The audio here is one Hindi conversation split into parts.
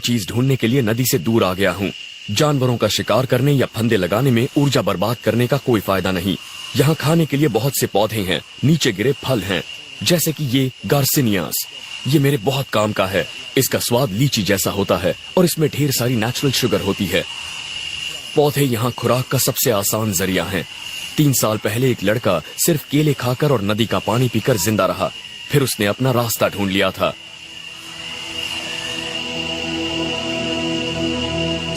चीज ढूंढने के लिए नदी से दूर आ गया हूँ। जानवरों का शिकार करने या फंदे लगाने में ऊर्जा बर्बाद करने का कोई फायदा नहीं। यहाँ खाने के लिए बहुत से पौधे हैं, नीचे गिरे फल हैं, जैसे कि ये गार्सिनियास। ये मेरे बहुत काम का है। इसका स्वाद लीची जैसा होता है और इसमें ढेर सारी नेचुरल शुगर होती है। पौधे यहाँ खुराक का सबसे आसान जरिया हैं। 3 साल पहले एक लड़का सिर्फ केले खाकर और नदी का पानी पीकर जिंदा रहा। फिर उसने अपना रास्ता ढूंढ लिया था।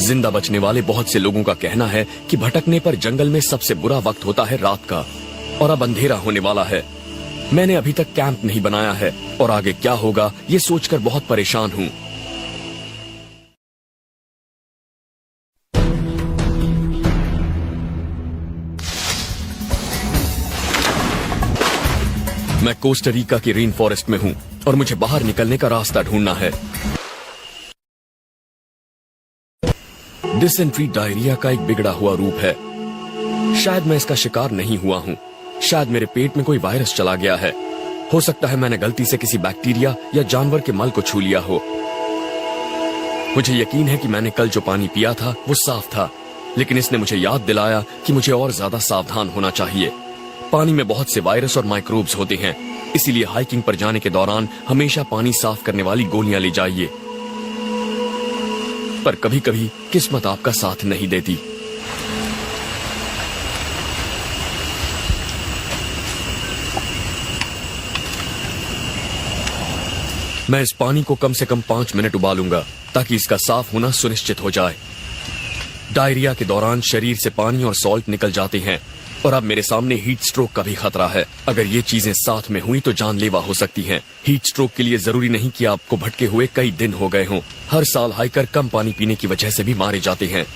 जिंदा बचने वाले बहुत से लोगों का कहना है कि भटकने पर जंगल में सबसे बुरा वक्त होता है रात का, और अब अंधेरा होने वाला है। मैंने अभी तक कैंप नहीं बनाया है और आगे क्या होगा ये सोचकर बहुत परेशान हूँ। मैं कोस्टा रिका के रेन फॉरेस्ट में हूँ और मुझे बाहर निकलने का रास्ता ढूंढना है। डिसेंट्री डायरिया का एक बिगड़ा हुआ रूप है। शायद मैं इसका शिकार नहीं हुआ हूँ। शायद मेरे पेट में कोई वायरस चला गया है। हो सकता है मैंने गलती से किसी बैक्टीरिया या जानवर के मल को छू लिया हो। मुझे यकीन है कि मैंने कल जो पानी पिया था वो साफ था, लेकिन इसने मुझे याद दिलाया कि मुझे और ज्यादा सावधान होना चाहिए। पानी में बहुत से वायरस और माइक्रोब्स होते हैं, इसीलिए हाइकिंग पर जाने के दौरान हमेशा पानी साफ करने वाली गोलियां ले जाइए। पर कभी कभी किस्मत आपका साथ नहीं देती। मैं इस पानी को कम से कम 5 मिनट उबालूंगा ताकि इसका साफ होना सुनिश्चित हो जाए। डायरिया के दौरान शरीर से पानी और सॉल्ट निकल जाते हैं और अब मेरे सामने हीट स्ट्रोक का भी खतरा है। अगर ये चीजें साथ में हुई तो जानलेवा हो सकती हैं। हीट स्ट्रोक के लिए जरूरी नहीं कि आपको भटके हुए कई दिन हो गए हों। हर साल हाइकर कम पानी पीने की वजह से भी मारे जाते हैं।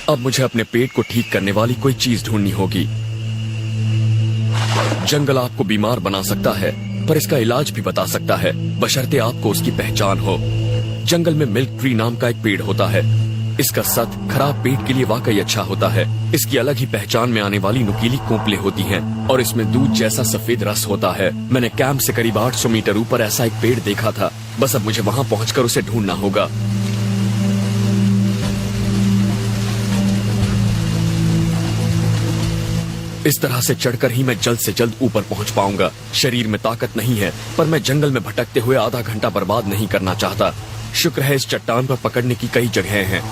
अब मुझे अपने पेट को ठीक करने वाली कोई चीज ढूंढनी होगी। जंगल आपको बीमार बना सकता है, पर इसका इलाज भी बता सकता है, बशर्ते आपको उसकी पहचान हो। जंगल में मिल्क ट्री नाम का एक पेड़ होता है। इसका सत खराब पेट के लिए वाकई अच्छा होता है। इसकी अलग ही पहचान में आने वाली नुकीली कोंपलें होती हैं और इसमें दूध जैसा सफेद रस होता है। मैंने कैंप से करीब 800 मीटर ऊपर ऐसा एक पेड़ देखा था। बस अब मुझे वहां पहुंचकर उसे ढूंढना होगा। इस तरह से चढ़कर ही मैं जल्द से जल्द ऊपर पहुंच पाऊंगा। शरीर में ताकत नहीं है, पर मैं जंगल में भटकते हुए आधा घंटा बर्बाद नहीं करना चाहता। शुक्र है इस चट्टान पर पकड़ने की कई जगहें हैं,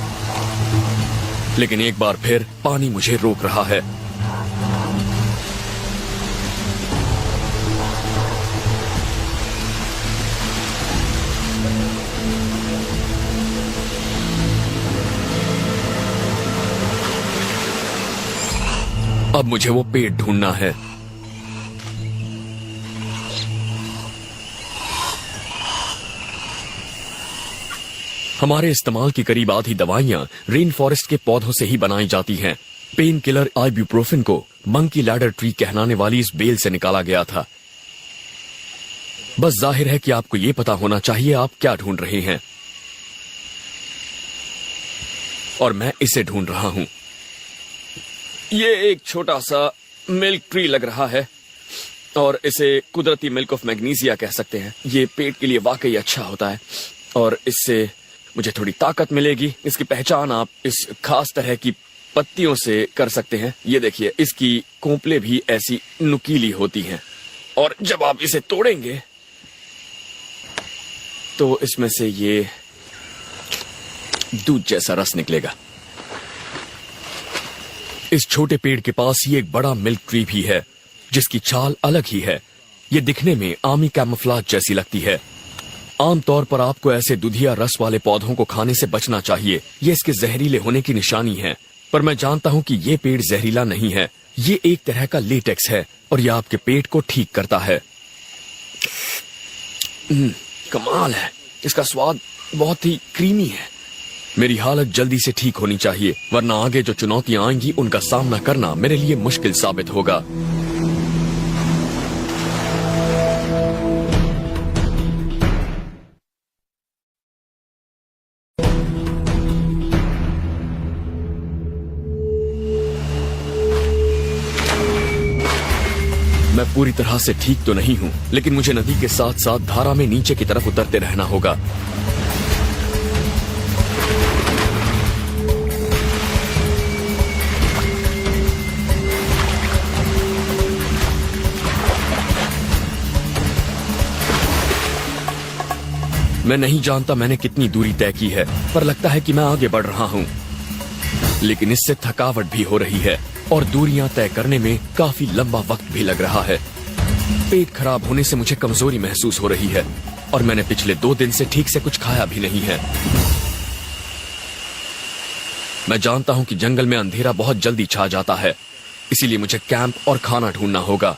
लेकिन एक बार फिर पानी मुझे रोक रहा है। अब मुझे वो पेड़ ढूंढना है। हमारे इस्तेमाल की करीब आधी दवाइयां रेन फॉरेस्ट के पौधों से ही बनाई जाती हैं। पेन किलर आइब्यूप्रोफेन को मंकी लैडर ट्री कहलाने वाली इस बेल से निकाला गया था। बस जाहिर है कि आपको ये पता होना चाहिए आप क्या ढूंढ रहे हैं, और मैं इसे ढूंढ रहा हूं। ये एक छोटा सा मिल्क ट्री लग रहा है और इसे कुदरती मिल्क ऑफ मैग्नीशिया कह सकते हैं। ये पेट के लिए वाकई अच्छा होता है और इससे मुझे थोड़ी ताकत मिलेगी। इसकी पहचान आप इस खास तरह की पत्तियों से कर सकते हैं। ये देखिए, इसकी कोंपलें भी ऐसी नुकीली होती हैं और जब आप इसे तोड़ेंगे तो इसमें से ये दूध जैसा रस निकलेगा। इस छोटे पेड़ के पास ही एक बड़ा मिल्क ट्री भी है जिसकी छाल अलग ही है। ये दिखने में आमी कैमोफ्लेज जैसी लगती है। आमतौर पर आपको ऐसे दुधिया रस वाले पौधों को खाने से बचना चाहिए। ये इसके जहरीले होने की निशानी है, पर मैं जानता हूं कि ये पेड़ जहरीला नहीं है। ये एक तरह का लेटेक्स है और यह आपके पेट को ठीक करता है। कमाल है, इसका स्वाद बहुत ही क्रीमी है। मेरी हालत जल्दी से ठीक होनी चाहिए, वरना आगे जो चुनौतियां आएंगी उनका सामना करना मेरे लिए मुश्किल साबित होगा। मैं पूरी तरह से ठीक तो नहीं हूँ, लेकिन मुझे नदी के साथ साथ धारा में नीचे की तरफ उतरते रहना होगा। मैं नहीं जानता मैंने कितनी दूरी तय की है, पर लगता है कि मैं आगे बढ़ रहा हूँ। लेकिन इससे थकावट भी हो रही है और दूरियां तय करने में काफी लंबा वक्त भी लग रहा है। पेट खराब होने से मुझे कमजोरी महसूस हो रही है और मैंने पिछले 2 दिन से ठीक से कुछ खाया भी नहीं है। मैं जानता हूं कि जंगल में अंधेरा बहुत जल्दी छा जाता है, इसीलिए मुझे कैंप और खाना ढूंढना होगा।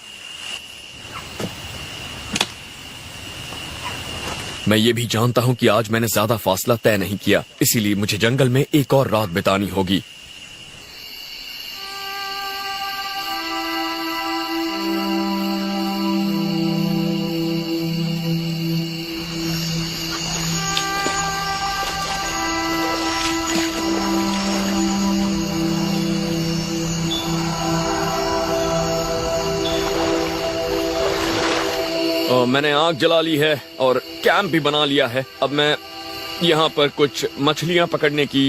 मैं ये भी जानता हूं कि आज मैंने ज्यादा फासला तय नहीं किया, इसीलिए मुझे जंगल में एक और रात बितानी होगी। मैंने आग जला ली है और कैंप भी बना लिया है। अब मैं यहाँ पर कुछ मछलियाँ पकड़ने की